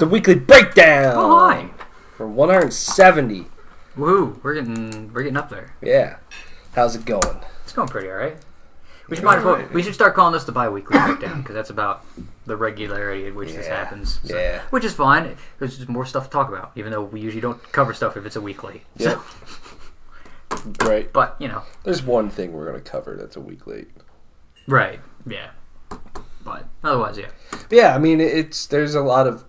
the weekly breakdown. Oh, hi. For 170. Woohoo! We're getting up there. Yeah. How's it going? It's going pretty alright. We should start calling this the bi-weekly breakdown because that's about the regularity at which this happens. So, yeah. Which is fine. There's just more stuff to talk about, even though we usually don't cover stuff if it's a weekly. Yep. Right. But, there's one thing we're going to cover that's a week late. Right. Yeah. But otherwise, yeah. But yeah, I mean, there's a lot of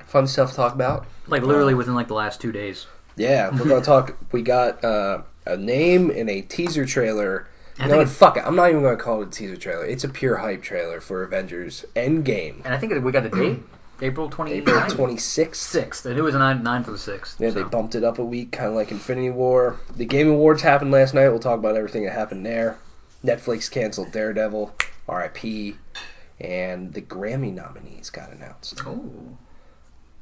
fun stuff to talk about. Like literally within like the last 2 days. Yeah, we're going to talk. We got a name and a teaser trailer. You know what? Fuck it. I'm not even going to call it a teaser trailer. It's a pure hype trailer for Avengers Endgame. And I think we got the date. April 26th. April 26th. 6th. It was 9 for the 6th. Yeah, so. They bumped it up a week, kind of like Infinity War. The Game Awards happened last night. We'll talk about everything that happened there. Netflix canceled Daredevil, R.I.P., and the Grammy nominees got announced. Oh.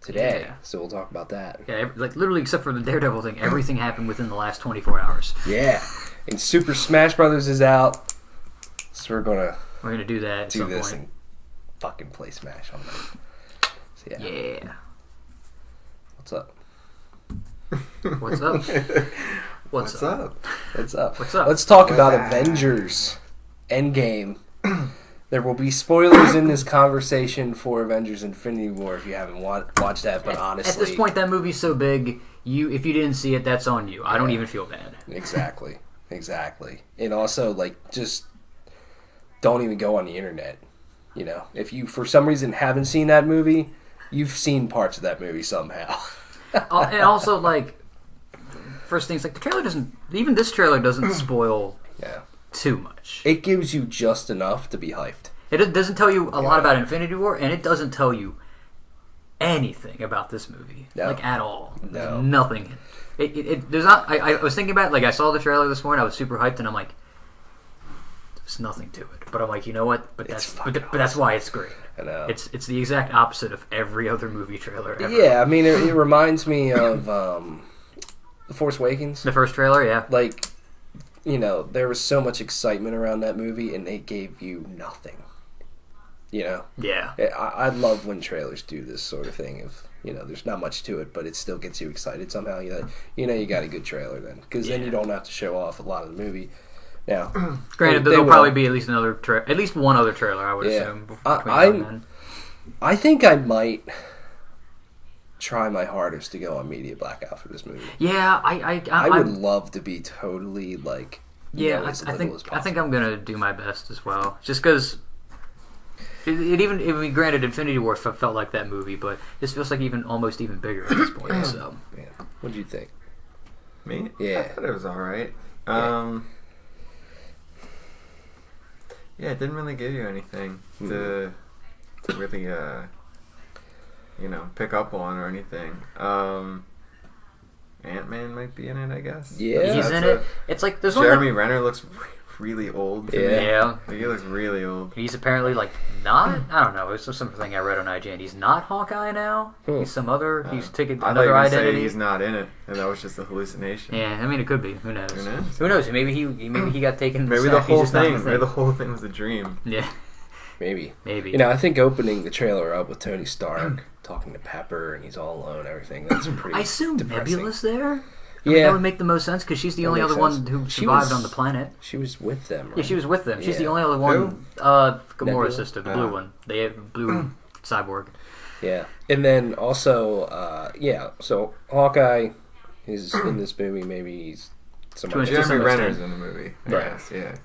Today. Yeah. So we'll talk about that. Yeah, like literally except for the Daredevil thing, everything happened within the last 24 hours. Yeah. And Super Smash Brothers is out. So we're gonna do that at some this point. And fucking play Smash on that. So yeah. What's up? What's up? What's up? What's up? What's up? Let's talk about Avengers Endgame. There will be spoilers in this conversation for Avengers Infinity War if you haven't watched that, but honestly... At this point, that movie's so big, if you didn't see it, that's on you. I don't even feel bad. Exactly. And also, just don't even go on the internet. If you, for some reason, haven't seen that movie, you've seen parts of that movie somehow. And also, first things, the trailer doesn't... Even this trailer doesn't spoil... too much. It gives you just enough to be hyped. It doesn't tell you a lot about Infinity War, and it doesn't tell you anything about this movie, at all. No, nothing. There's not. I was thinking about it, I saw the trailer this morning. I was super hyped, and I'm like, there's nothing to it. But I'm like, you know what? But that's why it's great. I know. It's the exact opposite of every other movie trailer ever. Yeah, I mean, it reminds me of The Force Awakens. The first trailer, yeah. There was so much excitement around that movie, and they gave you nothing. Yeah. I love when trailers do this sort of thing. There's not much to it, but it still gets you excited somehow. You got a good trailer then, because then you don't have to show off a lot of the movie. Now, granted, there'll probably be at least one other trailer. I would assume. I think I might try my hardest to go on media blackout for this movie. Yeah, I would love to be totally as I think I'm gonna do my best as well, just because granted Infinity War felt like that movie, but this feels like almost even bigger at this point. So, yeah. What do you think? Me? Yeah, I thought it was all right. Yeah, it didn't really give you anything to really pick up on or anything. Ant-Man might be in it, I guess. Yeah, he's in it. It's like there's Jeremy Renner looks really old. To me. Yeah, he looks really old. He's apparently not. I don't know. It's something I read on IGN. He's not Hawkeye now. He's some other. He's taken another identity. He's not in it, and that was just a hallucination. Yeah, I mean it could be. Who knows? Who knows? Maybe he got taken. Maybe the whole thing. Maybe the whole thing was a dream. Yeah. Maybe. I think opening the trailer up with Tony Stark talking to Pepper and he's all alone, everything. That's pretty. I assume depressing. Nebula's there. Yeah, that would make the most sense because she's the only other one who survived on the planet. She was with them. Right? Yeah, she was with them. She's the only other one. Gamora's sister, the blue one. They have blue cyborg. Yeah, and then also, so Hawkeye is in this movie. Maybe he's Jeremy Renner's in the movie. Right. Yes, yeah.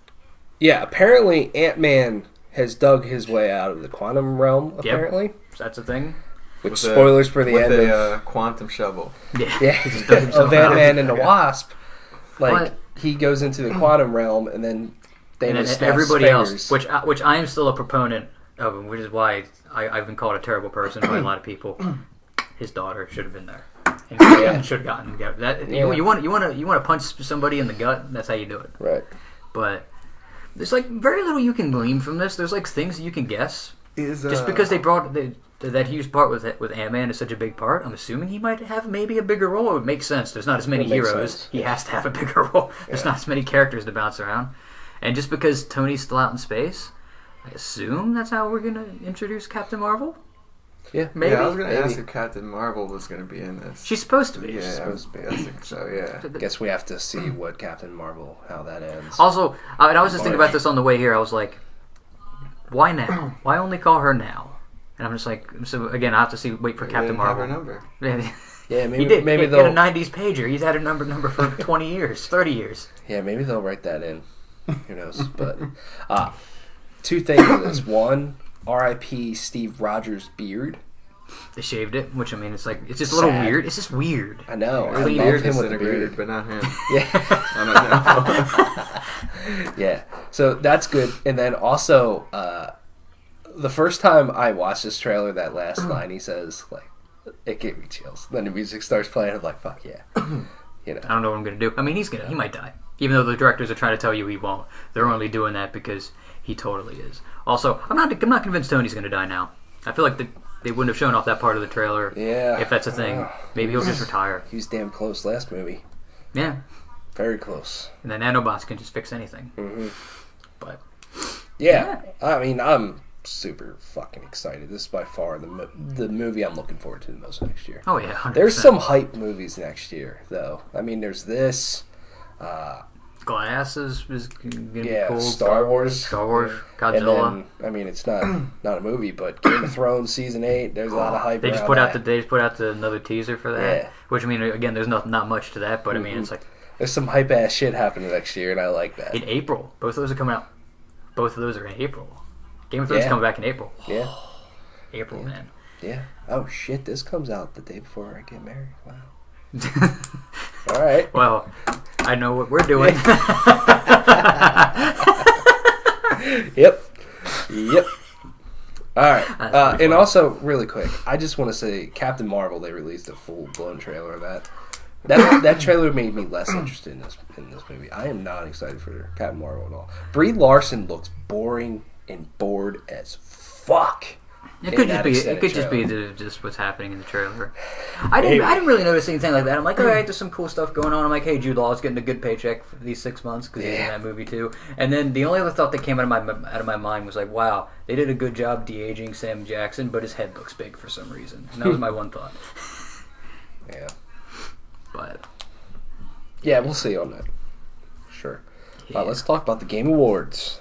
Yeah, apparently Ant-Man has dug his way out of the quantum realm. Apparently, that's a thing. Which spoilers for the end of a quantum shovel. Yeah. Of Ant-Man and the Wasp. He goes into the quantum realm, and then everybody else, which I am still a proponent of, which is why I've been called a terrible person by a lot of people. His daughter should have been there. And should have gotten that. You want to punch somebody in the gut. That's how you do it. Right. But there's very little you can glean from this. There's things that you can guess. Just because they brought that huge part with Ant-Man is such a big part, I'm assuming he might have maybe a bigger role. It would make sense. There's not as many heroes. He has to have a bigger role. There's not as many characters to bounce around. And just because Tony's still out in space, I assume that's how we're going to introduce Captain Marvel? Yeah, maybe. Yeah, I was going to ask if Captain Marvel was going to be in this. She's supposed to be. Yeah, she's supposed to be. I think so. Yeah. Guess we have to see what Captain Marvel, how that ends. Also, I was just thinking about this on the way here. I was like, why now? Why only call her now? And I'm just like, so again, I have to wait for Captain Marvel. Have her number. Yeah, maybe they'll get a '90s pager. He's had a number for 20 years, 30 years. Yeah, maybe they'll write that in. Who knows? But two things of this. One, R.I.P. Steve Rogers' beard. They shaved it, which I mean, it's just a little weird. It's just weird. I know. I love him with the beard, but not him. Yeah. I don't know. Yeah. So that's good. And then also, the first time I watched this trailer, that last line he says, like, it gave me chills. Then the music starts playing. I'm like, fuck yeah. You know. I don't know what I'm gonna do. I mean, he might die. Even though the directors are trying to tell you he won't, they're only doing that because he totally is. Also, I'm not convinced Tony's going to die now. I feel like they wouldn't have shown off that part of the trailer. Yeah. If that's a thing, maybe he'll just retire. He was damn close last movie. Yeah. Very close. And the nanobots can just fix anything. Mm-hmm. But yeah, I mean, I'm super fucking excited. This is by far the movie I'm looking forward to the most next year. Oh yeah, 100%. There's some hype movies next year, though. I mean, there's this. Glass is going to be cool. Star Wars, Godzilla. And then, I mean, it's not a movie, but Game of Thrones season 8. There's a lot of hype. They just put out another teaser for that. Yeah. Which I mean, again, there's not much to that, but I mean, it's like there's some hype ass shit happening next year, and I like that. In April, both of those are coming out. Both of those are in April. Game of Thrones coming back in April. Yeah. April, man. Yeah. Oh shit! This comes out the day before I get married. Wow. All right. Well, I know what we're doing. Yep. All right. And also, really quick, I just want to say, Captain Marvel. They released a full-blown trailer of that. That trailer made me less interested in this movie. I am not excited for Captain Marvel at all. Brie Larson looks boring and bored as fuck. It could just be just what's happening in the trailer. I didn't really notice anything like that. I'm like, all right, there's some cool stuff going on. I'm like, hey, Jude Law's getting a good paycheck for these 6 months because he's in that movie too. And then the only other thought that came out of my mind was like, wow, they did a good job de-aging Sam Jackson, but his head looks big for some reason. And that was my one thought. Yeah. But yeah, we'll see on that. Sure. Yeah. Let's talk about the Game Awards.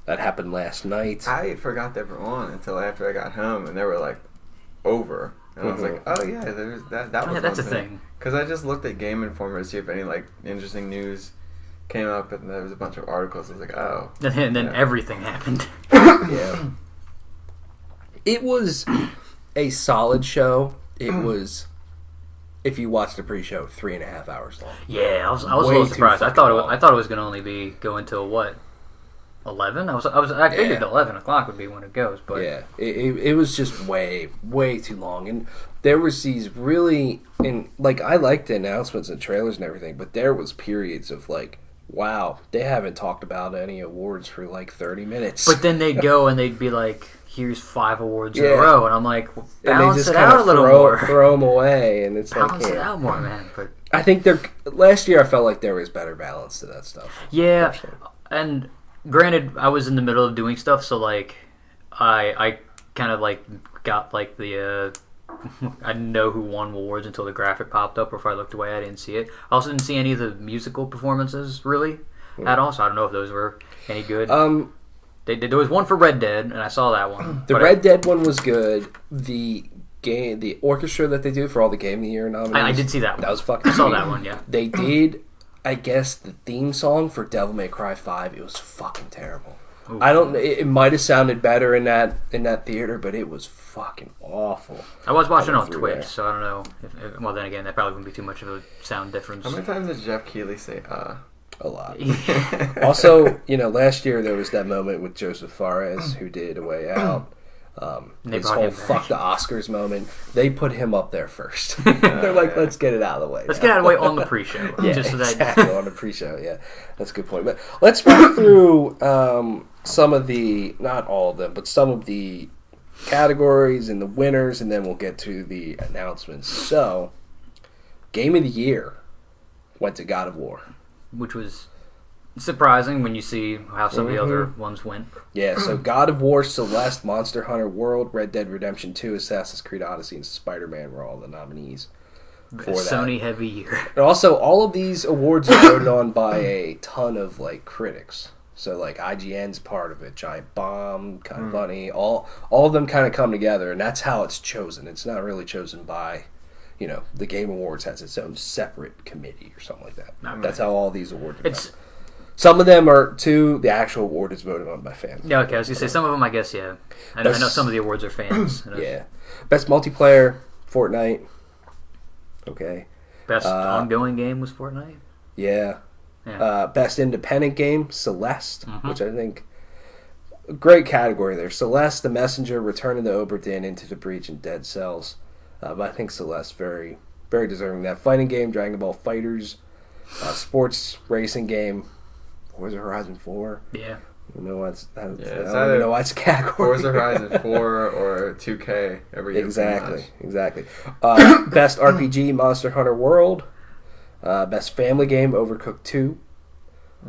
That happened last night. I forgot they were on until after I got home, and they were like over, and I was like, "Oh yeah, there's that." That was that's a thing. Because I just looked at Game Informer to see if any like interesting news came up, and there was a bunch of articles. I was like, "Oh," and then everything happened. Yeah. It was a solid show. It was. If you watched the pre-show, 3.5 hours long. Yeah, I was a little surprised. I thought it was going to only go until what, 11? I figured 11 o'clock would be when it goes, but yeah, it was just way too long, and there was these really I liked the announcements and trailers and everything, but there was periods of like, wow, they haven't talked about any awards for like 30 minutes. But then they'd go and they'd be like, here's 5 awards in a row, and I'm like, balance it out a little more. Throw them away, and it's balance it out more, man. But I think last year I felt like there was better balance to that stuff. Yeah, personally. And granted, I was in the middle of doing stuff, so like, I kind of like got like the I didn't know who won awards until the graphic popped up, or if I looked away, I didn't see it. I also didn't see any of the musical performances really at all, so I don't know if those were any good. There was one for Red Dead, and I saw that one. The Red Dead one was good. The orchestra that they do for all the Game of the Year nominees. I did see that one. That was fucking I saw that one, yeah. They did, I guess, the theme song for Devil May Cry 5. It was fucking terrible. Ooh. I don't. It might have sounded better in that theater, but it was fucking awful. I was watching on Twitch, so I don't know. Well, then again, that probably wouldn't be too much of a sound difference. How many times did Jeff Keighley say A lot. Also, last year there was that moment with Joseph Fares who did A Way Out. His whole fuck the Oscars moment. They put him up there first. They're like, let's get it out of the way. Let's get it out of the way on the pre-show. Yeah, just so exactly, on the pre-show. Yeah, that's a good point. But let's run through some of the, not all of them, but some of the categories and the winners, and then we'll get to the announcements. So, Game of the Year went to God of War. Which was surprising when you see how some of the other ones went. Yeah, so God of War, Celeste, Monster Hunter World, Red Dead Redemption 2, Assassin's Creed Odyssey, and Spider-Man were all the nominees for that. Sony heavy year. And also, all of these awards are voted on by a ton of like critics. So like IGN's part of it, Giant Bomb, Kind of Funny, all of them kind of come together, and that's how it's chosen. It's not really chosen by, the Game Awards has its own separate committee or something like that. That's how all these awards are done. Some of them are too. The actual award is voted on by fans. Yeah, okay. I was gonna say some of them. I guess yeah. I know some of the awards are fans. Yeah. Best multiplayer, Fortnite. Okay. Best ongoing game was Fortnite. Yeah. Best independent game, Celeste, which I think great category there. Celeste, The Messenger, Return of the Obra Dinn, Into the Breach, and Dead Cells. But I think Celeste very, very deserving of that. Fighting game, Dragon Ball FighterZ. Sports racing game, Forza Horizon 4. Yeah. I don't even know why it's a category. Forza Horizon 4 or 2K every year. Exactly. Best RPG, Monster Hunter World. Best family game, Overcooked 2.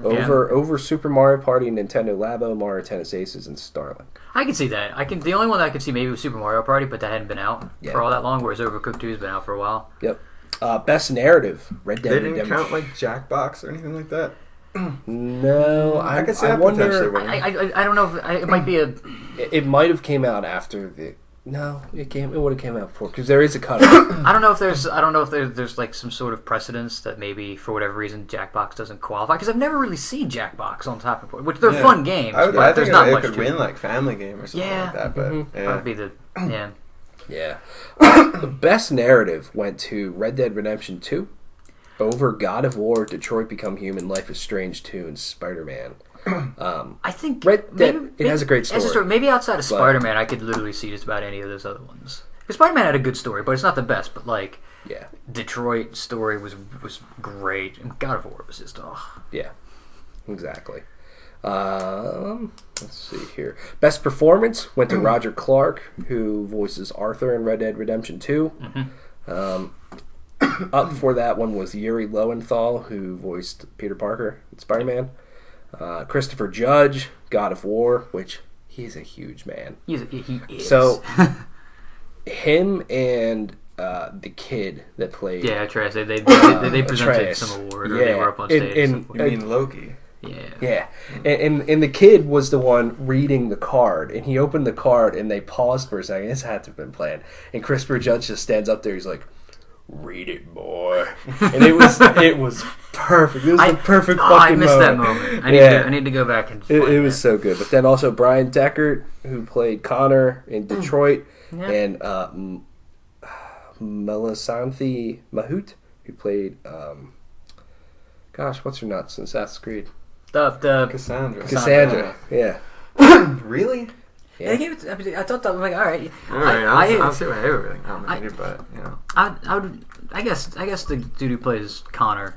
Over Super Mario Party, Nintendo Labo, Mario Tennis Aces, and Starlink. I can see that. The only one that I could see maybe was Super Mario Party, but that hadn't been out for all that long, whereas Overcooked 2 has been out for a while. Yep. Best narrative, Red Dead Redemption. They didn't count like Jackbox or anything like that? No, I could see that wonder. potentially winning. I don't know if it might be a. It might have came out after the. No, it would have came out before because there is a cutoff. I don't know if there's like some sort of precedence that maybe for whatever reason Jackbox doesn't qualify because I've never really seen Jackbox on top of it, which they're fun games. I think it could win like Family Game or something like that, but that'd be the Yeah. The best narrative went to Red Dead Redemption 2, over God of War, Detroit Become Human, Life is Strange 2, and Spider-Man. I think Red Dead, it has a great story. Maybe outside of Spider-Man, I could literally see just about any of those other ones. Because Spider-Man had a good story, but it's not the best. But like, Detroit story was great, and God of War was just yeah, exactly. Let's see here. Best performance went to Roger Clark, who voices Arthur in Red Dead Redemption 2. Up for that one was Yuri Lowenthal, who voiced Peter Parker in Spider-Man. Christopher Judge, God of War, which he's a huge man. He is. So him and the kid that played Atreus, they presented some award or they were up on stage. You mean Loki? Yeah. And the kid was the one reading the card, and he opened the card, and they paused for a second. This had to have been planned. And Christopher Judge just stands up there. He's like, "Read it, boy," and it was perfect. It was the perfect fucking moment. I missed that moment. I need to go back and. It was so good. But then also Brian Deckard, who played Connor in Detroit, and Melisanthe Mahout, who played what's her nuts in Assassin's Creed? The Cassandra. Yeah. Really? Yeah. I thought that was like, all right. I'll see what they were really nominated, but I guess the dude who plays Connor.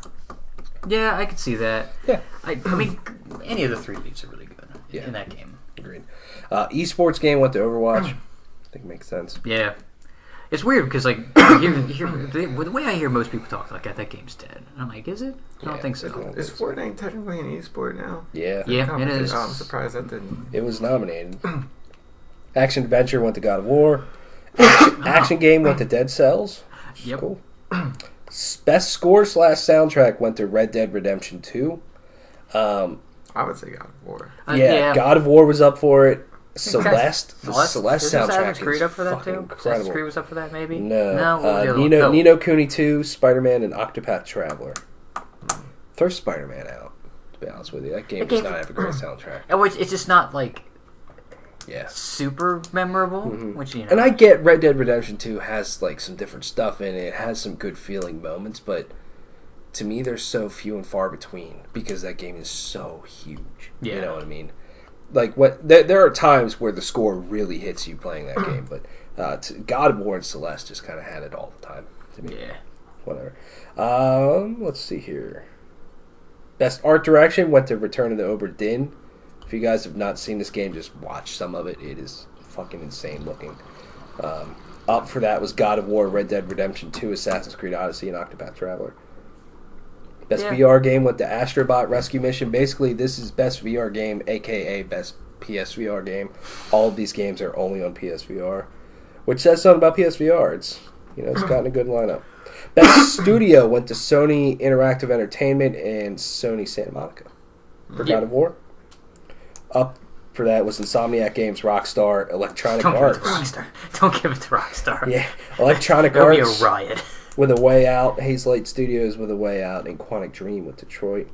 Yeah, I could see that. Yeah. I mean, any of the three leads are really good in that game. Agreed. Esports game went to Overwatch. I think it makes sense. Yeah. It's weird because like the way I hear most people talk, like that game's dead. And I'm like, is it? I don't think so. Is Fortnite technically an esport now? Yeah. Yeah, it is. Oh, I'm surprised that didn't. It was nominated. Action adventure went to God of War. Action game went to Dead Cells. Yep. Cool. Best score / soundtrack went to Red Dead Redemption 2. I would say God of War. God of War was up for it. Celeste soundtrack Assassin's Creed is up for that too? incredible. Assassin's Creed was up for that maybe? No. Ni no Kuni 2, Spider-Man, and Octopath Traveler. Throw Spider-Man out, to be honest with you. That game does not have a great soundtrack. It's just not like super memorable. Which And I get Red Dead Redemption 2 has like some different stuff in it. It has some good feeling moments, but to me they're so few and far between because that game is so huge. You know what I mean? Like there are times where the score really hits you playing that game, but God of War and Celeste just kind of had it all the time to me. Yeah. Whatever. Let's see here. Best art direction went to Return of the Obra Dinn. If you guys have not seen this game, just watch some of it. It is fucking insane looking. Up for that was God of War, Red Dead Redemption 2, Assassin's Creed Odyssey, and Octopath Traveler. Best VR game went to Astrobot Rescue Mission. Basically, this is best VR game, a.k.a. best PSVR game. All of these games are only on PSVR, which says something about PSVR. It's gotten a good lineup. Best studio went to Sony Interactive Entertainment and Sony Santa Monica for God of War. Up for that was Insomniac Games, Rockstar, Electronic Arts. Don't give it to Rockstar. Yeah, Electronic Arts. It'll be a riot. With A Way Out, Hazelight Studios with A Way Out, and Quantic Dream with Detroit.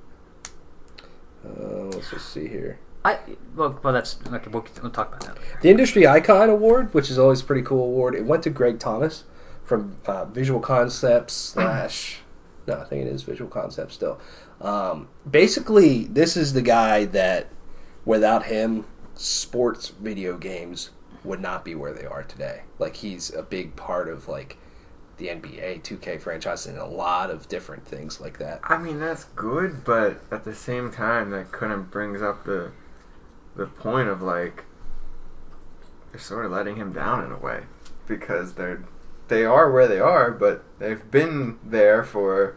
Let's just see here. Well, that's okay. We'll talk about that later. The Industry Icon Award, which is always a pretty cool award, it went to Greg Thomas from Visual Concepts / no, I think it is Visual Concepts still. Basically, this is the guy that, without him, sports video games would not be where they are today. Like, he's a big part of, like, the NBA 2K franchise and a lot of different things like that. I mean, that's good, but at the same time, that kind of brings up the point of, like, they're sort of letting him down in a way, because they are where they are, but they've been there for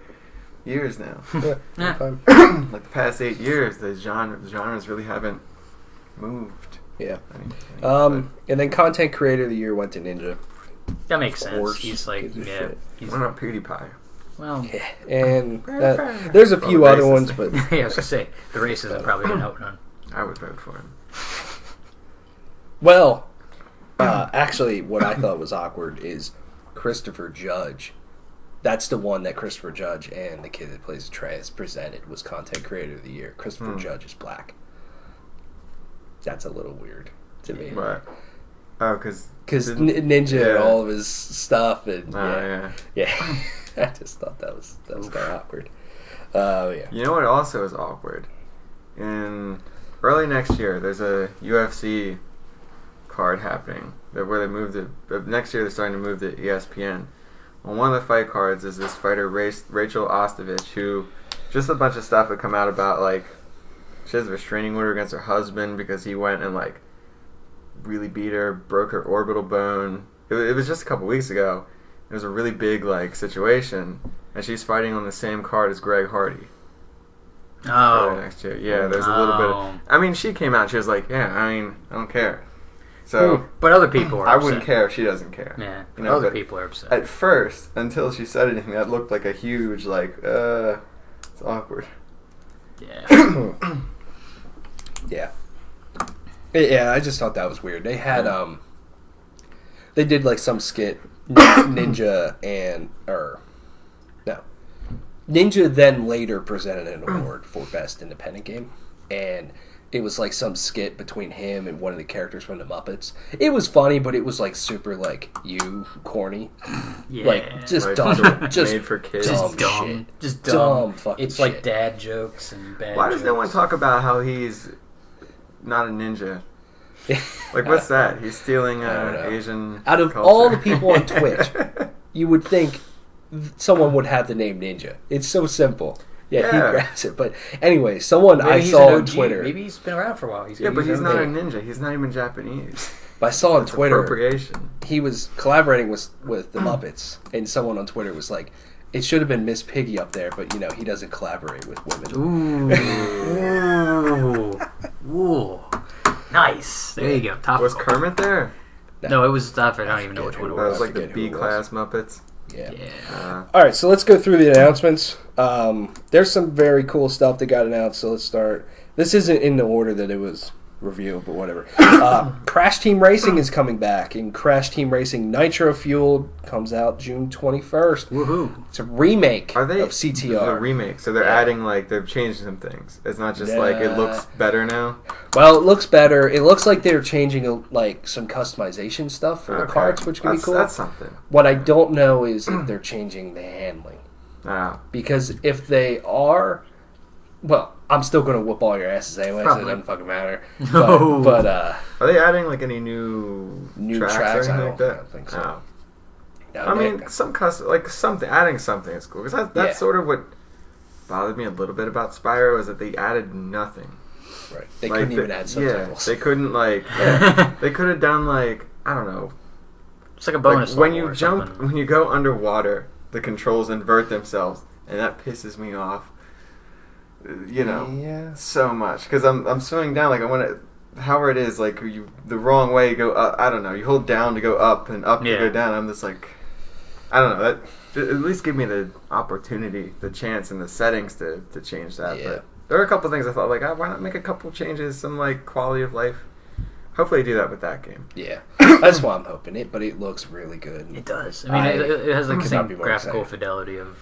years now. Yeah. Like the past 8 years, the genres really haven't moved. Yeah. And then Content Creator of the Year went to Ninja. That makes sense. He's like, What about PewDiePie? Well, yeah. And there's a few other ones, but yeah, I was gonna say the racism probably didn't help none. I would vote for him. Well, actually, what I thought was awkward is Christopher Judge. That's the one that Christopher Judge and the kid that plays Atreus presented was Content Creator of the Year. Christopher Judge is black. That's a little weird to me. Right. Oh, because Ninja and all of his stuff, and yeah. I just thought that was kind of awkward. Yeah. You know what also is awkward? In early next year, there's a UFC card happening where they moved it. Next year, they're starting to move to ESPN. Well, one of the fight cards is this fighter Rachel Ostovich, who just a bunch of stuff had come out about, like, she has a restraining order against her husband because he went and, like, really beat her, broke her orbital bone. It was just a couple weeks ago. It was a really big, like, situation, and she's fighting on the same card as Greg Hardy. Oh. Next year. Yeah, there's a little bit of... I mean, she came out and she was like, I don't care. So, but other people are upset. I wouldn't care if she doesn't care. Yeah, other people are upset. At first, until she said anything, that looked like a huge, like, it's awkward. Yeah. Yeah. Yeah, I just thought that was weird. They had, they did, like, some skit, Ninja Ninja then later presented an award for Best Independent Game, and it was, like, some skit between him and one of the characters from the Muppets. It was funny, but it was, like, super, like, corny. Yeah. Like, just like, dumb. Just made for kids. Just dumb. Shit. Just dumb fucking It's shit. like dad jokes and bad Why jokes. does no one talk about how he's not a ninja? Like, what's that? He's stealing Asian Out of culture. all the people on Twitch, you would think someone would have the name Ninja. It's so simple. Yeah, he grabs it. But anyway, someone I saw on Twitter. Maybe he's been around for a while. But he's not a ninja. He's not even Japanese. But I saw on Twitter appropriation. He was collaborating with the Muppets, and someone on Twitter was like, it should have been Miss Piggy up there, but, he doesn't collaborate with women. Ooh. Nice. There you go. Topical. Was Kermit there? No, it was Stafford. I don't even know which one it That was. was like the B-class Muppets. Yeah. All right, so let's go through the announcements. There's some very cool stuff that got announced, so let's start. This isn't in the order that it was revealed, but whatever. Crash Team Racing is coming back, and Crash Team Racing Nitro Fueled comes out June 21st. Woohoo. It's a remake of CTR. It's a remake, so they're adding, like, they've changed some things. It's not just like it looks better now. Well, it looks better. It looks like they're changing like some customization stuff for the carts, which can be cool. That's something. What I don't know is if they're changing the handling. Because if they are, well, I'm still going to whoop all your asses anyway, so it doesn't fucking matter. No. But are they adding, like, any new tracks or anything like that? I don't think so. No, I mean, adding something is cool. Because that's sort of what bothered me a little bit about Spyro, is that they added nothing. Right. They couldn't even add subtitles. Yeah, they couldn't, like, they could have done, like, I don't know. It's like a bonus like when you jump, when you go underwater, the controls invert themselves, and that pisses me off. so much. Because I'm slowing down. Like, I want to... However it is, like, you the wrong way, you go up. I don't know. You hold down to go up and up to go down. I'm just like... I don't know. That at least give me the opportunity, the chance, and the settings to change that. Yeah. But there were a couple things I thought, like, why not make a couple changes, some, like, quality of life? Hopefully do that with that game. Yeah. That's why I'm hoping it, but it looks really good. It does. I mean, it has, like, the same graphical fidelity of...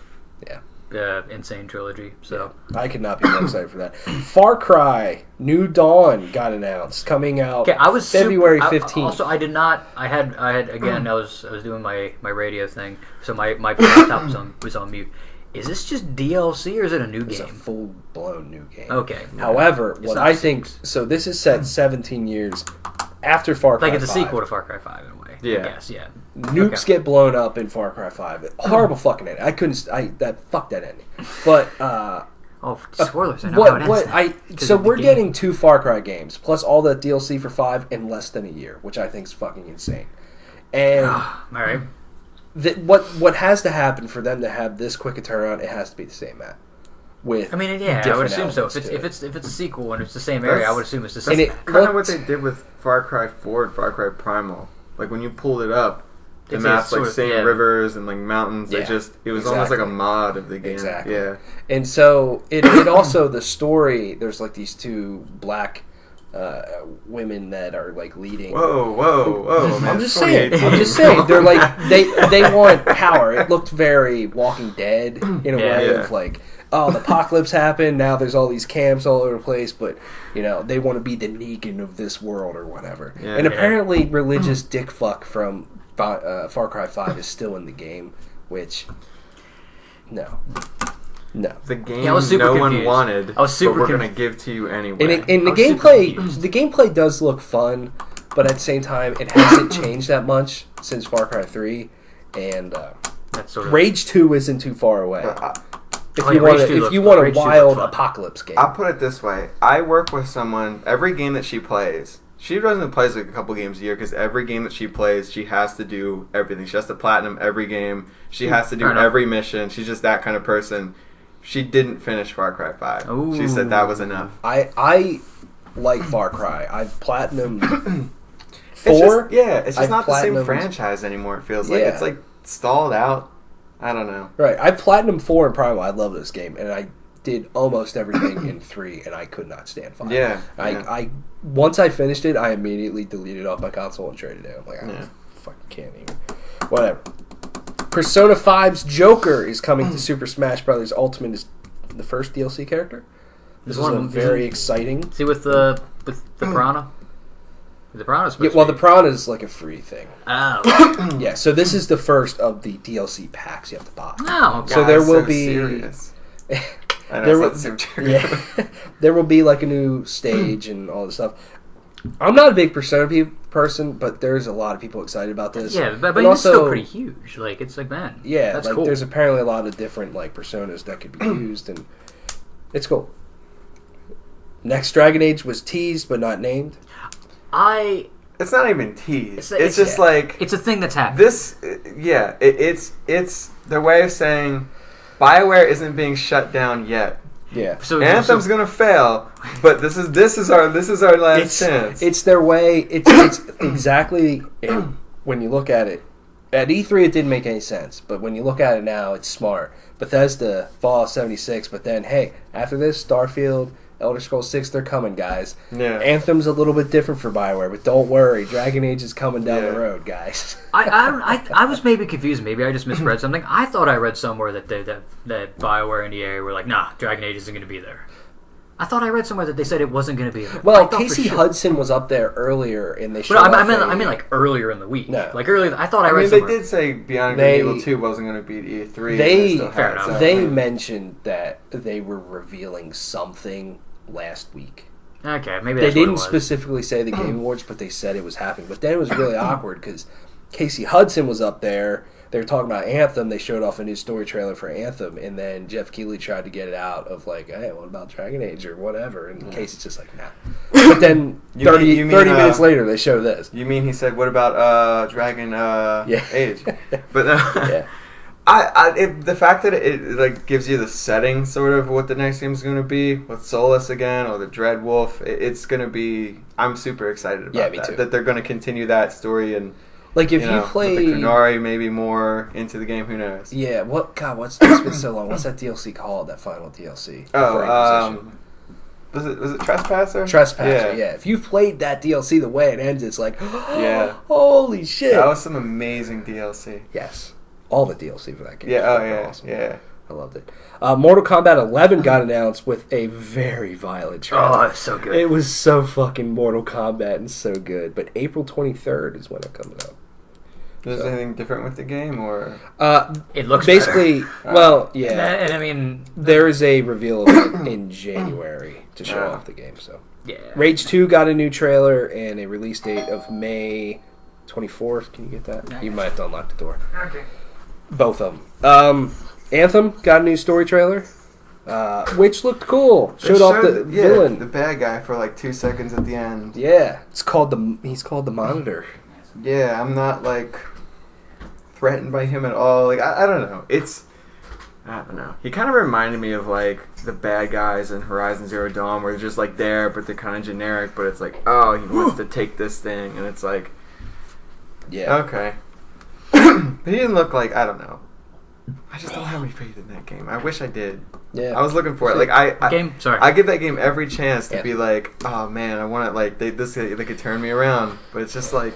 Insane trilogy. So I could not be more excited for that. Far Cry New Dawn got announced, coming out February 15th. Also, I did not. I had again. I was doing my radio thing, so my laptop was on mute. Is this just DLC or is it a new game? It's a full blown new game. Okay. However, what I think this is set 17 years after Far Cry 5. Like it's a sequel to Far Cry 5 in a way. Yeah. I guess, yeah. Nukes get blown up in Far Cry 5. Horrible fucking ending. Fuck that ending. But spoilers. I know how it ends. So we're getting 2 Far Cry games plus all the DLC for 5 in less than a year, which I think is fucking insane. And all right. What has to happen for them to have this quick a turnaround? It has to be the same map. I would assume so. If it's a sequel and it's the same area, I would assume it's the same. That's kind of what they did with Far Cry 4 and Far Cry Primal. Like when you pulled it up, the map's like same rivers and like mountains. Yeah, it was almost like a mod of the game. Exactly. Yeah. And so it also the story. There's like these 2 black women that are like leading. Whoa! Man, I'm just saying. They're like they want power. It looked very Walking Dead in a way of like. Oh, the apocalypse happened. Now there's all these camps all over the place, but they want to be the Negan of this world or whatever. Yeah, and apparently, religious dick fuck from Far Cry 5 is still in the game, which no. The game no one wanted, but we're gonna give to you anyway. And the gameplay does look fun, but at the same time, it hasn't changed that much since Far Cry 3, and Rage 2 isn't too far away. If you want a wild apocalypse game. I'll put it this way. I work with someone, every game that she plays, she doesn't play like a couple games a year because every game that she plays, she has to do everything. She has to platinum every game. She has to do every mission. She's just that kind of person. She didn't finish Far Cry 5. Ooh. She said that was enough. I like Far Cry. I've platinumed 4. It's just not the same franchise anymore, it feels like. It's like stalled out. I don't know. Right. I platinumed 4 in Primal. I love this game. And I did almost everything in 3, and I could not stand 5. Yeah. I once I finished it, I immediately deleted off my console and traded it. I'm like, I fucking can't even. Whatever. Persona 5's Joker is coming to Super Smash Bros. Ultimate as the first DLC character. This is very exciting. See, with the Piranha? The Piranha's the Piranha's like a free thing. Oh. Yeah, so this is the first of the DLC packs you have to buy. Oh, okay. So there will be... Serious. There will be like a new stage and all this stuff. I'm not a big Persona person, but there's a lot of people excited about this. Yeah, but it's still pretty huge. Like, it's like, man, that's cool. There's apparently a lot of different like Personas that could be used, and it's cool. Next Dragon Age was teased but not named. It's not even teased. It's just like... It's a thing that's happening. It's their way of saying BioWare isn't being shut down yet. Yeah. Anthem's gonna fail, but this is our last chance. It's their way. It's exactly when you look at it. At E3, it didn't make any sense, but when you look at it now, it's smart. Bethesda, Fallout 76, but then hey, after this, Starfield, Elder Scrolls 6, they're coming, guys. Yeah. Anthem's a little bit different for BioWare, but don't worry, Dragon Age is coming down the road, guys. I was maybe confused. Maybe I just misread something. I thought I read somewhere that BioWare and EA were like, nah, Dragon Age isn't going to be there. I thought I read somewhere that they said it wasn't going to be there. Well, Casey Hudson was up there earlier, and they showed I mean, like earlier in the week. No, like earlier. I thought I read. They did say Beyond Good and Evil 2 wasn't going to beat E3. They mentioned that they were revealing something last week. Okay, maybe they didn't specifically say the Game Awards, but they said it was happening. But then it was really awkward because Casey Hudson was up there. They were talking about Anthem. They showed off a new story trailer for Anthem, and then Jeff Keighley tried to get it out of like, hey, what about Dragon Age or whatever? And Casey's just like, nah. But then 30 minutes later, they show this. You mean he said, what about Dragon Age? But yeah. The fact that it like gives you the setting sort of what the next game is going to be with Solus again or the Dreadwolf, it's going to be. I'm super excited about me that. too. That they're going to continue that story and like if you play with the Kunari maybe more into the game. Who knows? Yeah. It's been so long. What's that DLC called? That final DLC? Was it Trespasser? Trespasser, yeah. If you've played that DLC the way it ends, it's like, yeah, holy shit. That was some amazing DLC. Yes. All the DLC for that game. Yeah, awesome. Yeah. I loved it. Mortal Kombat 11 got announced with a very violent trailer. Oh, it's so good. It was so fucking Mortal Kombat and so good. But April 23rd is when it comes out. Is there anything different with the game, or it looks basically better. Well, yeah. And I mean, there is a reveal of it in January to show off the game. So yeah, Rage 2 got a new trailer and a release date of May 24th. Can you get that? You might have to unlock the door. Okay. Both of them. Anthem got a new story trailer, which looked cool. Showed off the villain, the bad guy, for like 2 seconds at the end. Yeah, he's called the Monitor. Yeah, I'm not like threatened by him at all. Like I don't know. I don't know. He kind of reminded me of like the bad guys in Horizon Zero Dawn, where they're just like there, but they're kind of generic. But it's like, oh, he wants to take this thing, and it's like, yeah, okay. But he didn't look like, I don't know. I just don't have any faith in that game. I wish I did. Yeah, I was looking for it. Like I give that game every chance to be like, oh man, I want it. Like they could turn me around, but it's just like.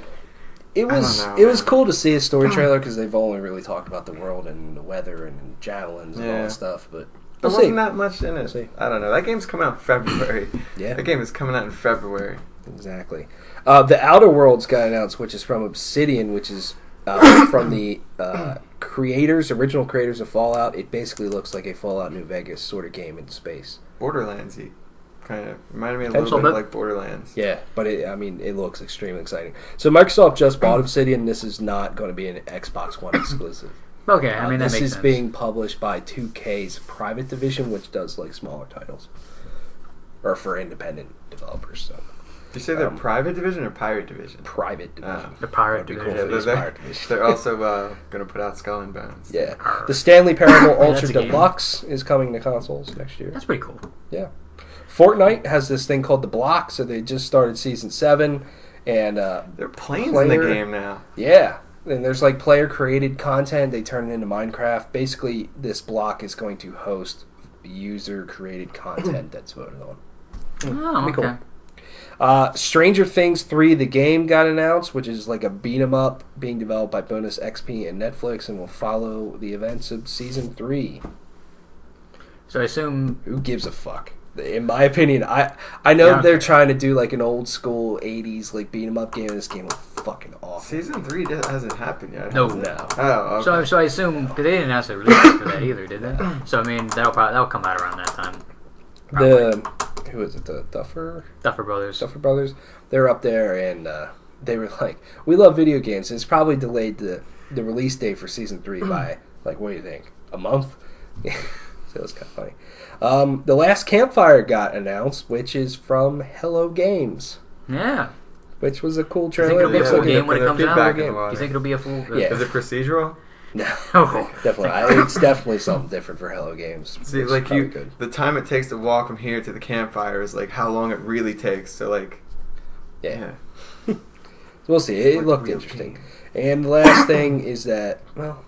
It was cool to see a story trailer because they've only really talked about the world and the weather and javelins and all that stuff. But there wasn't that much in it. I don't know. That game's coming out in February. Yeah, that game is coming out in February. Exactly. The Outer Worlds got announced, which is from Obsidian, which is from the original creators of Fallout. It basically looks like a Fallout New Vegas sort of game in space. Borderlands-y. Kind of reminded me a little bit like Borderlands. Yeah, but it looks extremely exciting. So Microsoft just bought Obsidian. This is not going to be an Xbox One exclusive. Okay, I mean that makes sense. This is being published by 2K's private division, which does like smaller titles, or for independent developers. So, did you say they're private division or pirate division? Private division. The pirate division. Cool they're also going to put out Skull and Bones. Yeah, the Stanley Parable Ultra Deluxe is coming to consoles next year. That's pretty cool. Yeah. Fortnite has this thing called The Block, so they just started Season 7, and there are planes in the game now. Yeah, and there's like player-created content. They turn it into Minecraft. Basically, this block is going to host user-created content that's voted on. Oh, okay. Cool. Stranger Things 3, the game, got announced, which is like a beat-em-up being developed by Bonus XP and Netflix, and will follow the events of Season 3. So I assume... Who gives a fuck? In my opinion, I know they're trying to do like an old school 80s like beat 'em up game, and this game was fucking awful. Season 3 hasn't happened yet. No. Oh, okay. So I assume because they didn't announce a release date for that either, did they? So I mean that'll come out around that time. Probably. Who is it? The Duffer Brothers. They're up there, and they were like, "We love video games." And it's probably delayed the release date for Season 3 by like, what do you think? A month? So it's kind of funny. The Last Campfire got announced, which is from Hello Games. Yeah. Which was a cool trailer. You think it'll be a full game when it comes out? Do you think it'll be a full... Yeah. Is it procedural? No. Definitely. It's definitely something different for Hello Games. See, like the time it takes to walk from here to the campfire is like how long it really takes. So like... Yeah. So we'll see. It looked interesting. Game. And the last thing is that... Well,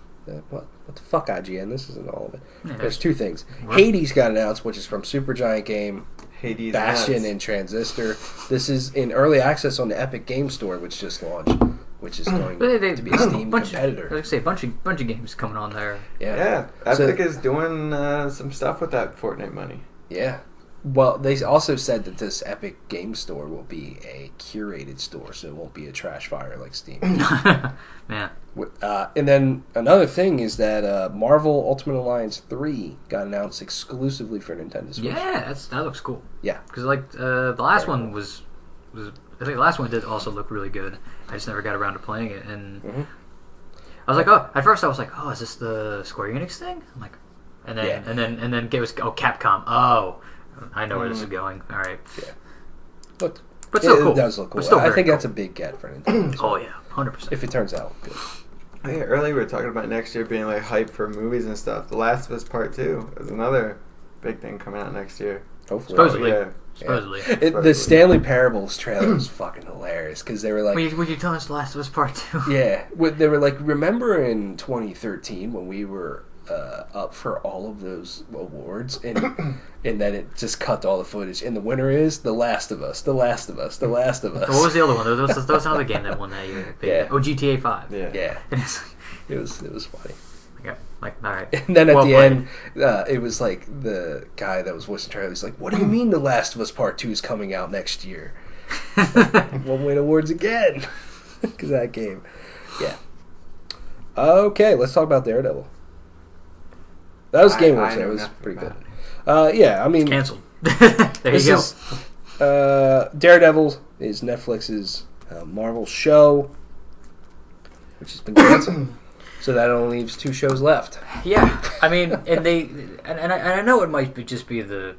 what the fuck, IGN? This isn't all of it. Yeah. There's two things. What? Hades got announced, which is from Supergiant Game, Hades Bastion, and Transistor. This is in early access on the Epic Game Store, which just launched, which is going to be a Steam competitor. I was say a bunch of games coming on there. Yeah. Epic is doing some stuff with that Fortnite money. Yeah. Well, they also said that this Epic Game Store will be a curated store, so it won't be a trash fire like Steam. Man. And then another thing is that Marvel Ultimate Alliance 3 got announced exclusively for Nintendo Switch. Yeah, that looks cool. Yeah. Because like the last one was I think the last one did also look really good. I just never got around to playing it, and I was like, at first I was like, is this the Square Enix thing? I'm like, and then it was Capcom. Oh. I know where this is going. All right. Yeah. But still cool. It does look cool. I think that's a big get for Nintendo. Oh, yeah. 100%. If it turns out good. Yeah, earlier we were talking about next year being like hype for movies and stuff. The Last of Us Part 2 is another big thing coming out next year. Hopefully. Supposedly. Yeah. Supposedly. The Stanley Parables trailer was fucking hilarious because they were like... Would you tell us The Last of Us Part 2? Yeah. They were like, remember in 2013 when we were up for all of those awards and then it just cut all the footage and the winner is The Last of Us, The Last of Us, The Last of Us. What was the other one? There was another game that won that year. Yeah. Oh, GTA 5. Yeah. It was funny. Okay. Like, all right. And then at the end, it was like the guy that was voicing trailer. He's like, "What do you mean The Last of Us Part 2 is coming out next year? We'll win awards again because that game." Yeah. Okay, let's talk about Daredevil. That was Game Awards. That was pretty good. Yeah, I mean, it's canceled. There you go. Daredevil is Netflix's Marvel show, which has been canceled. So that only leaves 2 shows left. Yeah, I mean, and I know it might just be the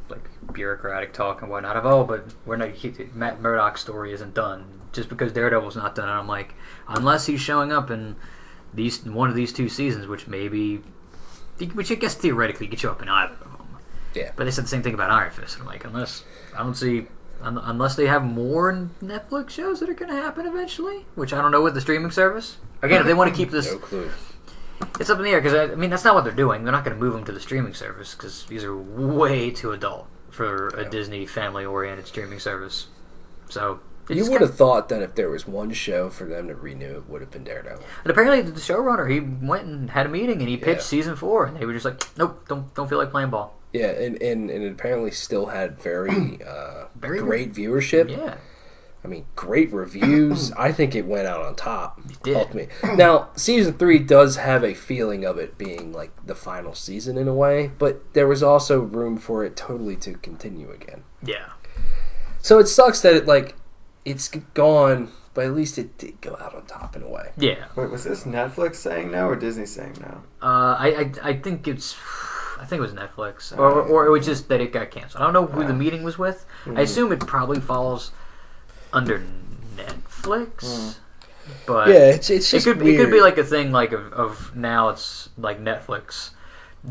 like bureaucratic talk and whatnot of but we're not Matt Murdock's story isn't done just because Daredevil's not done. And I'm like, unless he's showing up in one of these 2 seasons, which I guess theoretically could show up in either of them. Yeah, but they said the same thing about Iron Fist. I'm like, unless they have more Netflix shows that are going to happen eventually, which I don't know with the streaming service. Again, if they want to keep this... No clue. It's up in the air, because, I mean, that's not what they're doing. They're not going to move them to the streaming service, because these are way too adult for a Disney family-oriented streaming service. So... You would have thought that if there was one show for them to renew, it would have been Daredevil. And apparently the showrunner, he went and had a meeting, and he pitched season 4, and they were just like, nope, don't feel like playing ball. Yeah, and it apparently still had very great viewership. Yeah. I mean, great reviews. I think it went out on top. It did. Me. Now, season 3 does have a feeling of it being like the final season in a way, but there was also room for it totally to continue again. Yeah. So it sucks that it's gone, but at least it did go out on top in a way. Yeah. Wait, was this Netflix saying no or Disney saying no? I think it was Netflix, or it was just that it got canceled. I don't know who the meeting was with. I assume it probably falls under Netflix, but yeah, it's just it could weird. It could be like a thing like of now it's like Netflix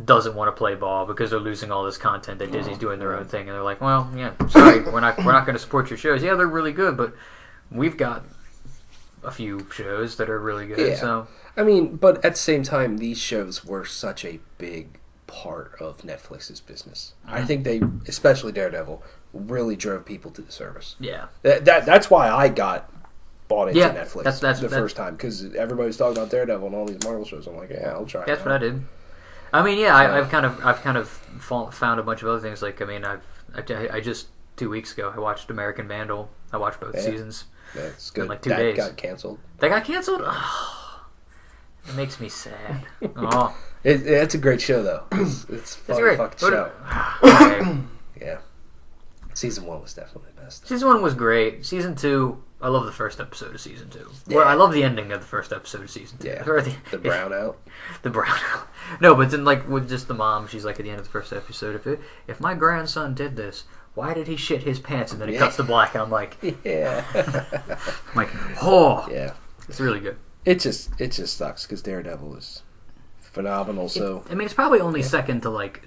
doesn't want to play ball because they're losing all this content that Disney's doing their own thing, and they're like, well, yeah, sorry, we're not going to support your shows. Yeah, they're really good, but we've got a few shows that are really good. Yeah. So I mean, but at the same time, these shows were such a big part of Netflix's business. I think they, especially Daredevil, really drove people to the service. Yeah, that's why I got bought into Netflix that's the first time, because everybody was talking about Daredevil and all these Marvel shows. I'm like, yeah, I'll try. That's what I did. I mean, yeah, I've kind of found a bunch of other things. Like, I mean, I just 2 weeks ago I watched American Vandal. I watched both seasons. That's good. In like 2 days. That got canceled. That got canceled? Oh, it makes me sad. Oh, it's a great show though. It's a great fucking show. Okay. Yeah. Season 1 was definitely the best. Season 1 was great. Season 2, I love the first episode of Season 2. Yeah. Well, I love the ending of the first episode of Season 2. Yeah. The brownout. The brownout. No, but then like with just the mom, she's like at the end of the first episode, if my grandson did this, why did he shit his pants? And then it cuts to black, and I'm like, yeah. I'm like, oh, yeah, it's really good. It just sucks because Daredevil is phenomenal. So I mean, it's probably only second to like.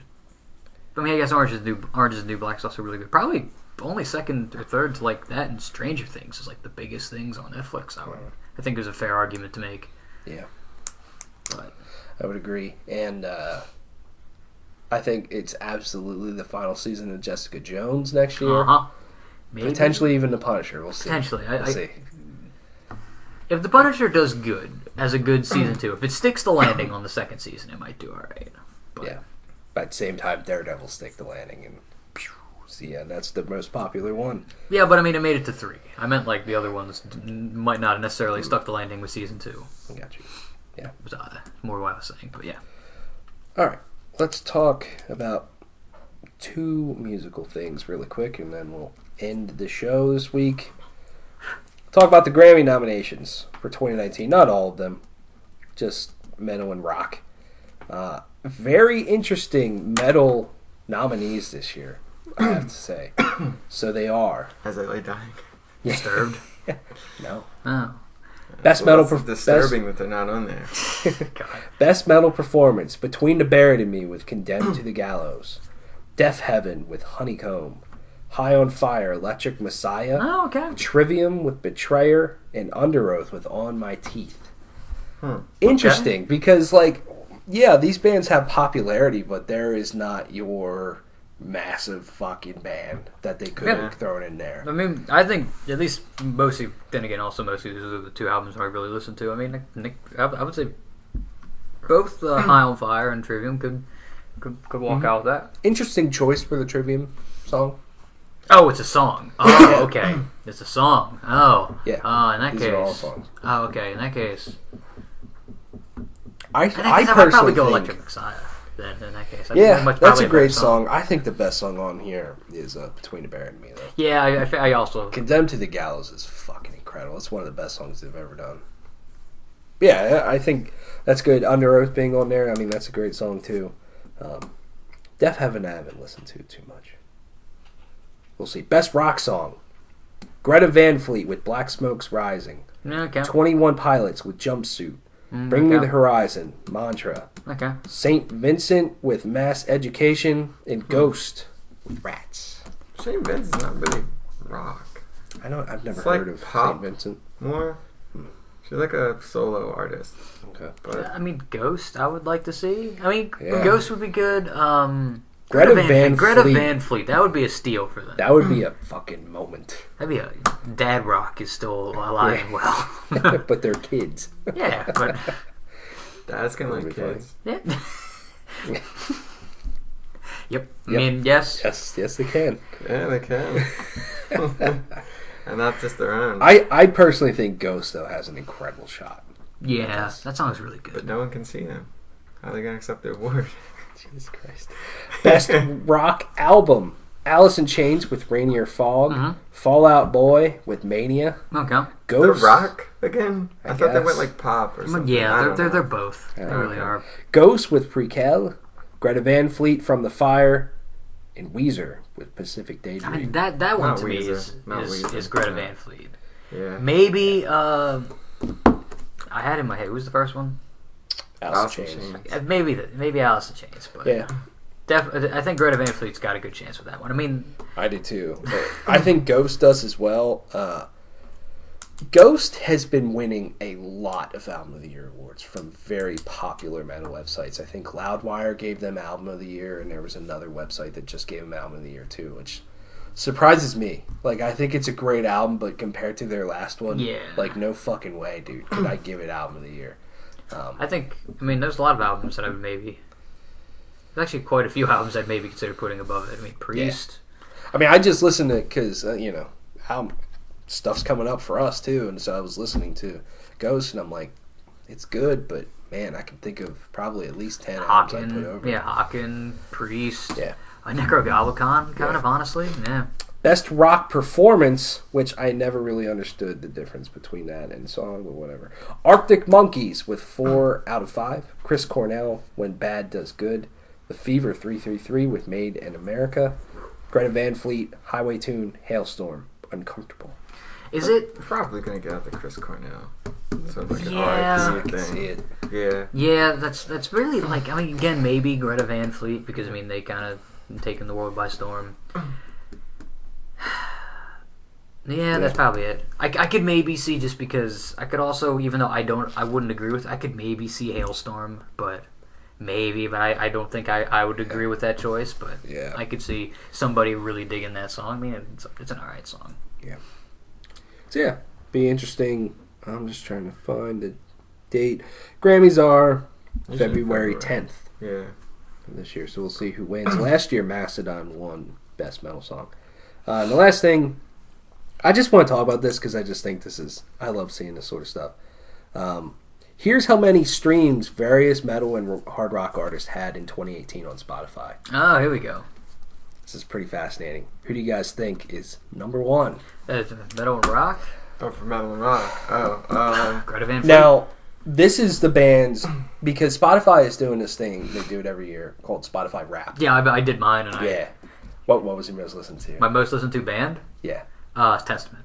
I mean, I guess Orange is the New Black is also really good. Probably only second or third to like that, and Stranger Things is like the biggest things on Netflix. I think there's a fair argument to make. Yeah, but I would agree, and I think it's absolutely the final season of Jessica Jones next year. Maybe. Potentially even The Punisher. We'll see. Potentially, we'll see. If The Punisher does good as a good season 2, if it sticks the landing on the second season, it might do all right. But, yeah. But at the same time, Daredevil stick the landing, and that's the most popular one. Yeah, but I mean, it made it to 3. I meant like the other ones might not have necessarily stuck the landing with season 2. I got you. Yeah. Was more what I was saying, but yeah. All right. Let's talk about 2 musical things really quick, and then we'll end the show this week. Talk about the Grammy nominations for 2019. Not all of them, just metal and rock. Very interesting metal nominees this year, I have to say. So they are. As I lay dying. Disturbed? No. Oh. Best well, metal. Disturbing that they're not on there. Best metal performance: Between the Buried and Me with Condemned to the Gallows, Death Heaven with Honeycomb, High on Fire, Electric Messiah, Oh, okay. Trivium with Betrayer, and Under Oath with On My Teeth. Interesting, because these bands have popularity, but there is not your massive fucking band that they could have thrown in there. I mean, I think at least mostly. Then again, also mostly these are the two albums I really listened to. I mean, I would say both High on Fire and Trivium could walk out with that. Interesting choice for the Trivium song. Oh, it's a song. Oh, okay. It's a song. Oh. Yeah. In that These case. are all songs. Oh, okay. In that case. I I'd personally probably go think... Electric Messiah then, in that case. That's a great song. I think the best song on here is Between the Buried and Me, though. Yeah, I also... Condemned to the Gallows is fucking incredible. It's one of the best songs they've ever done. Yeah, I think that's good. Under Oath being on there, I mean, that's a great song, too. Death Heaven I haven't listened to too much. We'll see. Best rock song: Greta Van Fleet with Black Smoke's Rising. Okay. 21 Pilots with Jumpsuit. Bring Me the Horizon, Mantra. Okay. St. Vincent with Mass Education, and Ghost with Rats. St. Vincent's not really rock. I've never heard of St. Vincent. More. She's like a solo artist. Okay. But I mean, Ghost I would like to see. I mean, Ghost would be good. Greta Van Fleet. That would be a steal for them. That would be a fucking moment. That'd be a... Dad Rock is still alive and well. But they're kids. Yeah, but... Dads can like kids. Yeah. Yep. I mean, yes. Yes, they can. Yeah, they can. And not just their own. I personally think Ghost, though, has an incredible shot. Yeah, that song is really good. But no one can see them. How are they going to accept their award? Jesus Christ. Best rock album: Alice in Chains with Rainier Fog, Fall Out Boy with Mania. Okay. Ghost. The rock again? I thought they went like pop or something. Yeah, they're both. They really are. Ghost with Prequel, Greta Van Fleet from the Fire, and Weezer with Pacific Daydream. I mean, that one to me is Greta Van Fleet. Yeah. Maybe I had in my head. Who's the first one? Alice in Chains. Maybe Alice in Chains, but yeah. I think Greta Van Fleet's got a good chance with that one. I mean, I do too. I think Ghost does as well. Ghost has been winning a lot of Album of the Year awards from very popular metal websites. I think Loudwire gave them Album of the Year, and there was another website that just gave them Album of the Year too, which surprises me. I think it's a great album, but compared to their last one, no fucking way, dude. Could I give it Album of the Year? There's a lot of albums that I would maybe... There's actually quite a few albums I'd maybe consider putting above it. I mean, Priest. Yeah. I just listened to it because, stuff's coming up for us, too. And so I was listening to Ghost, and I'm like, it's good, but, man, I can think of probably at least 10 albums I'd put over. Yeah, Hawken, Priest. Yeah. Necrogallicon, kind of, honestly. Yeah. Best rock performance, which I never really understood the difference between that and song, but whatever. Arctic Monkeys with 4 out of 5. Chris Cornell, When Bad Does Good. The Fever 333 with Made in America. Greta Van Fleet, Highway Tune, Hailstorm, Uncomfortable. Is it probably going to get out the Chris Cornell? So like an R.I.P. I can see it. Yeah. Yeah, that's really again, maybe Greta Van Fleet, because they kind of taken the world by storm. Yeah, that's probably it. I could maybe see, just because I could also, even though I wouldn't agree with, I could maybe see Hailstorm, but I don't think I would agree with that choice, but yeah. I could see somebody really digging that song. I mean, it's an alright song. Yeah. So yeah, be interesting. I'm just trying to find the date. Grammys are February 10th. Yeah. This year, so we'll see who wins. Last year, Mastodon won Best Metal Song. And the last thing, I just want to talk about this because I just think I love seeing this sort of stuff. Here's how many streams various metal and hard rock artists had in 2018 on Spotify. Oh, here we go. This is pretty fascinating. Who do you guys think is number one? Metal and rock? Oh, for metal and rock. Greta Van Fleet. Now, this is the bands, because Spotify is doing this thing, they do it every year, called Spotify Wrapped. Yeah, I did mine. Yeah. What was your most listened to? My most listened to band? Yeah. Testament.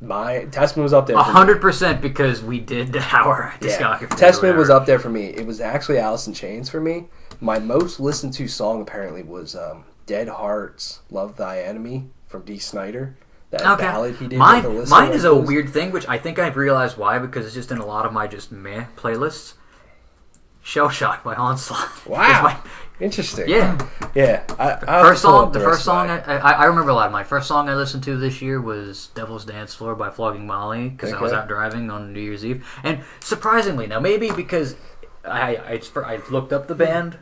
Testament was up there. 100% because we did our discography. Testament was up there for me. It was actually Alice in Chains for me. My most listened to song apparently was Dead Hearts, Love Thy Enemy from Dee Snider. That ballad he did. Mine is a weird thing, which I think I've realized why, because it's just in a lot of my just meh playlists. Shell Shock by Onslaught. Wow. Interesting. Yeah. Yeah. The first song I remember a lot of my first song I listened to this year was Devil's Dance Floor by Flogging Molly, because I was out driving on New Year's Eve. And surprisingly, now maybe because I looked up the band.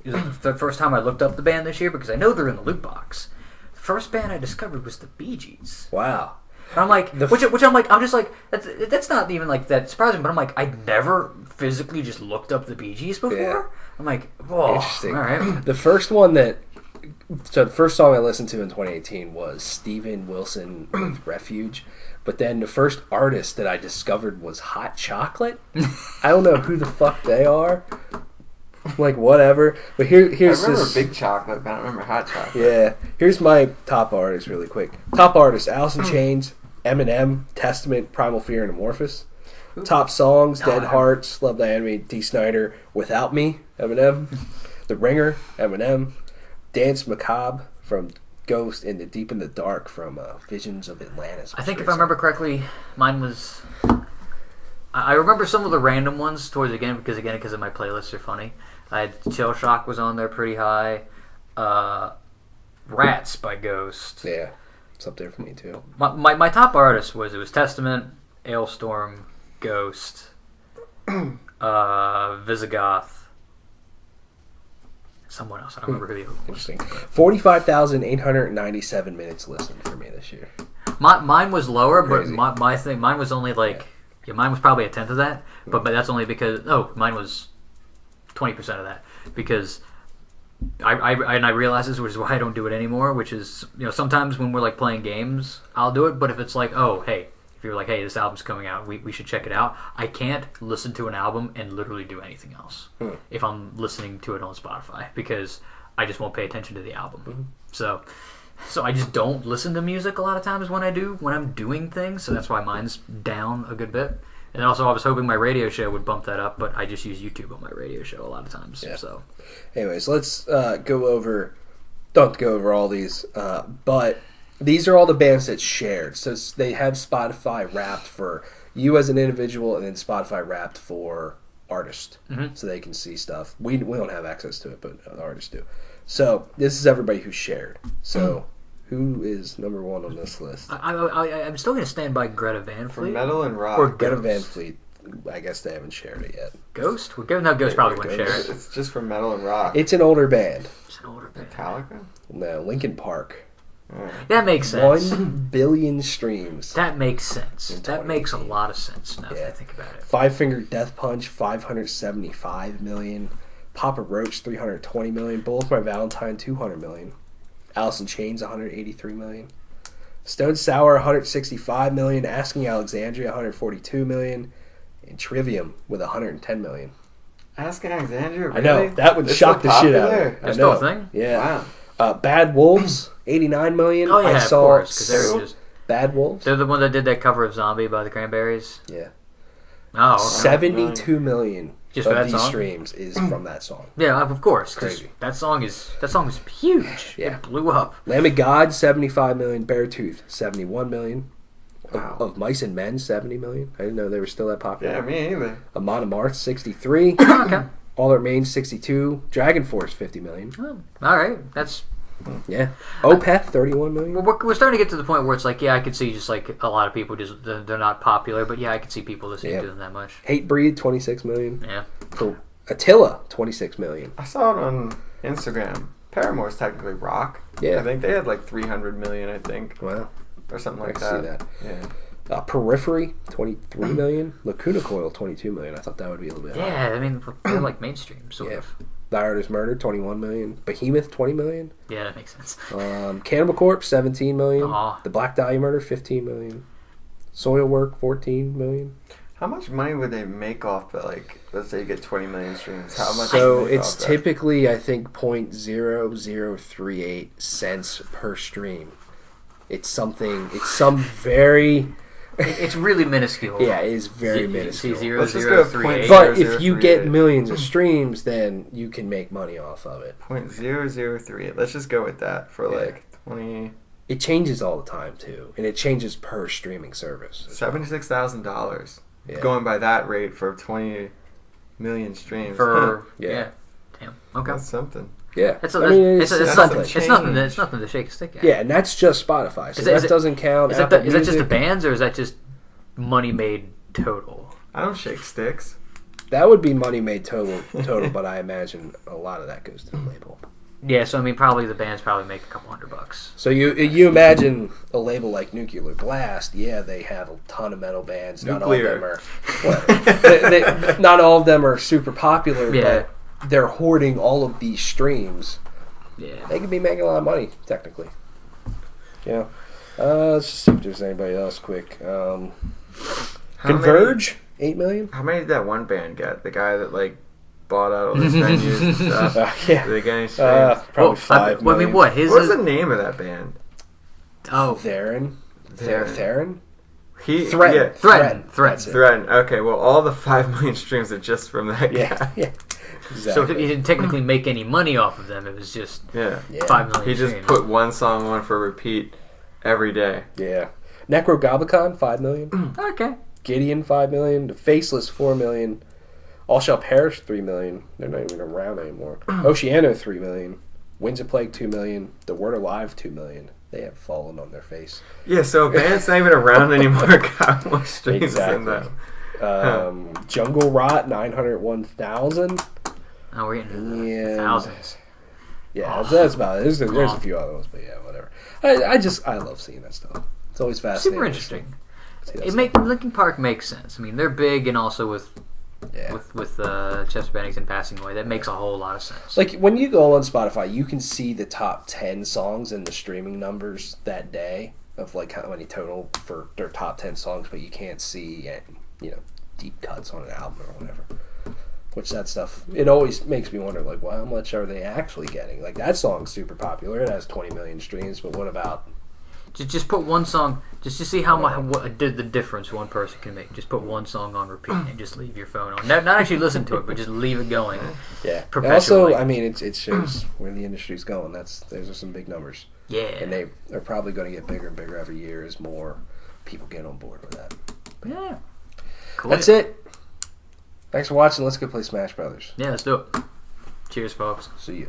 It was the first time I looked up the band this year because I know they're in the loot box. The first band I discovered was the Bee Gees. Wow. And I'm like, I'm just like, that's not even like that surprising, but I'm like, I never physically just looked up the Bee Gees before. Yeah. I'm like, whoa. Interesting. All right. The first song I listened to in 2018 was Steven Wilson with Refuge. But then the first artist that I discovered was Hot Chocolate. I don't know who the fuck they are. Like, whatever. But here's I remember Big Chocolate, but I don't remember Hot Chocolate. Yeah. Here's my top artists really quick. Top artists, Alice in Chains, Eminem, Testament, Primal Fear, and Amorphous. Top songs, Dead Hearts, Love Thy Enemy, Dee Snider, Without Me, Eminem. The Ringer, Eminem. Dance Macabre from Ghost, and The Deep in the Dark from Visions of Atlantis. I think if I remember correctly, mine was... I remember some of the random ones towards the end because of my playlists are funny. I had Shell Shock was on there pretty high. Rats by Ghost. Yeah, it's up there for me too. My top artist was Testament, Ailstorm, Ghost, Visigoth, someone else. I don't remember who the other was. Interesting. 45,897 minutes listened for me this year. Mine was lower, crazy. But mine was only like mine was probably a tenth of that. But that's only because mine was 20% of that because I realize this, which is why I don't do it anymore. Which is sometimes when we're like playing games, I'll do it. But if it's like if you're like, hey, this album's coming out, we should check it out. I can't listen to an album and literally do anything else if I'm listening to it on Spotify because I just won't pay attention to the album. So I just don't listen to music a lot of times when I'm doing things. So that's why mine's down a good bit. And also I was hoping my radio show would bump that up, but I just use YouTube on my radio show a lot of times. Yeah. So, anyways, let's don't go over all these, but these are all the bands that shared. So they have Spotify Wrapped for you as an individual, and then Spotify Wrapped for artists, so they can see stuff. We don't have access to it, but the artists do. So this is everybody who shared. So who is number one on this list? I'm still going to stand by Greta Van Fleet. For metal and rock. Or Greta Van Fleet. I guess they haven't shared it yet. Ghost? Ghost probably wouldn't share it. It's just for metal and rock. It's an older band. Metallica? No, Linkin Park. That makes sense. 1 billion streams. That makes sense. That makes a lot of sense now that I think about it. Five Finger Death Punch, 575 million. Papa Roach, 320 million. Bullet My Valentine, 200 million. Alice in Chains, 183 million. Stone Sour, 165 million. Asking Alexandria, 142 million. And Trivium with 110 million. Asking Alexandria, really? I know. That would shock the shit out of me. That's still a thing? Yeah. Wow. Bad Wolves, 89 million. Oh, yeah, of course. Because they're just... Bad Wolves? They're the one that did that cover of Zombie by the Cranberries? Yeah. Oh, okay. 72 million just of for that these song? Streams is from that song. Yeah, of course. Crazy. That song is huge. Yeah. It blew up. Lamb of God, 75 million. Beartooth, 71 million. Wow. Of Mice and Men, 70 million. I didn't know they were still that popular. Yeah, me either. Amon Amarth, 63. Okay. All That Remains, 62. Dragon Force, 50 million. Oh, all right. That's... Yeah. Opeth, 31 million. We're starting to get to the point where it's like, I could see just like a lot of people just, they're not popular, but I could see people listening to them that much. Hatebreed, 26 million. Yeah. For Attila, 26 million. I saw it on Instagram. Paramore's technically rock. Yeah. I think they had like 300 million, I think. Wow. Or something like that. that. See that. Yeah. Periphery, 23 million. Lacuna Coil, 22 million. I thought that would be a little bit higher. Yeah, I mean, they're like mainstream, sort of. Thy Art Is Murder, 21 million. Behemoth, 20 million. Yeah, that makes sense. Cannibal Corpse, 17 million. Aww. The Black Dahlia Murder, 15 million. Soilwork, 14 million. How much money would they make off the, like, let's say you get 20 million streams? How much? So it's typically, I think, .0038 cents per stream. It's something. It's some very. It's really minuscule. Yeah, it is very minuscule. Let's just go 0.003. But if you get millions of streams, then you can make money off of it. 0.003. Let's just go with that for like 20. It changes all the time too, and it changes per streaming service. $76,000. Going by that rate for 20 million streams. Yeah. Damn. Okay. That's something. Yeah, it's nothing to shake a stick at. Yeah, and that's just Spotify, so that doesn't count. Is that just the bands, or is that just money made total? I don't shake sticks. That would be money made total, but I imagine a lot of that goes to the label. Yeah, so I mean, probably the bands probably make a couple $100. So you imagine a label like Nuclear Blast? Yeah, they have a ton of metal bands. Not all of them are. Not all of them are super popular, but they're hoarding all of these streams. Yeah, they could be making a lot of money technically. Yeah. Let's just see if there's anybody else quick. Converge, 8 million. How many did that one band get? The guy that like bought out all those venues and stuff. Yeah. Did they get any streams? Probably 5 million. I mean, what? What's the name of that band? Oh, Theron. Threaten. Threaten. Okay, well, all the 5 million streams are just from that guy. Yeah. Exactly. So he didn't technically make any money off of them. It was just 5 million. He just put one song on for repeat every day. Yeah. Necrogoblicon, 5 million. Okay. Gideon, 5 million. The Faceless, 4 million. All Shall Perish, 3 million. They're not even around anymore. Oceano, 3 million. Winds of Plague, 2 million. The Word Alive, 2 million. They have fallen on their face. Yeah, so a band's not even around anymore. Got more streams than them. Jungle Rot, 901,000. Oh, we're getting thousands. Yeah, that's about it. There's a few other ones, but yeah, whatever. I love seeing that stuff. It's always fascinating. Super interesting. Linkin Park makes sense. I mean, they're big, and also with Chester Bennington passing away, that makes a whole lot of sense. Like when you go on Spotify, you can see the top 10 songs and the streaming numbers that day of like how many total for their top 10 songs, but you can't see deep cuts on an album or whatever. Which that stuff, it always makes me wonder, like, well, how much are they actually getting? Like, that song's super popular. It has 20 million streams, but what about... Just put one song, just to see what the difference one person can make. Just put one song on repeat and just leave your phone on. Not actually listen to it, but just leave it going. Yeah. Also, I mean, it shows where the industry's going. Those are some big numbers. Yeah. And they're probably going to get bigger and bigger every year as more people get on board with that. Yeah. Cool. That's it. Thanks for watching. Let's go play Smash Brothers. Yeah, let's do it. Cheers, folks. See ya.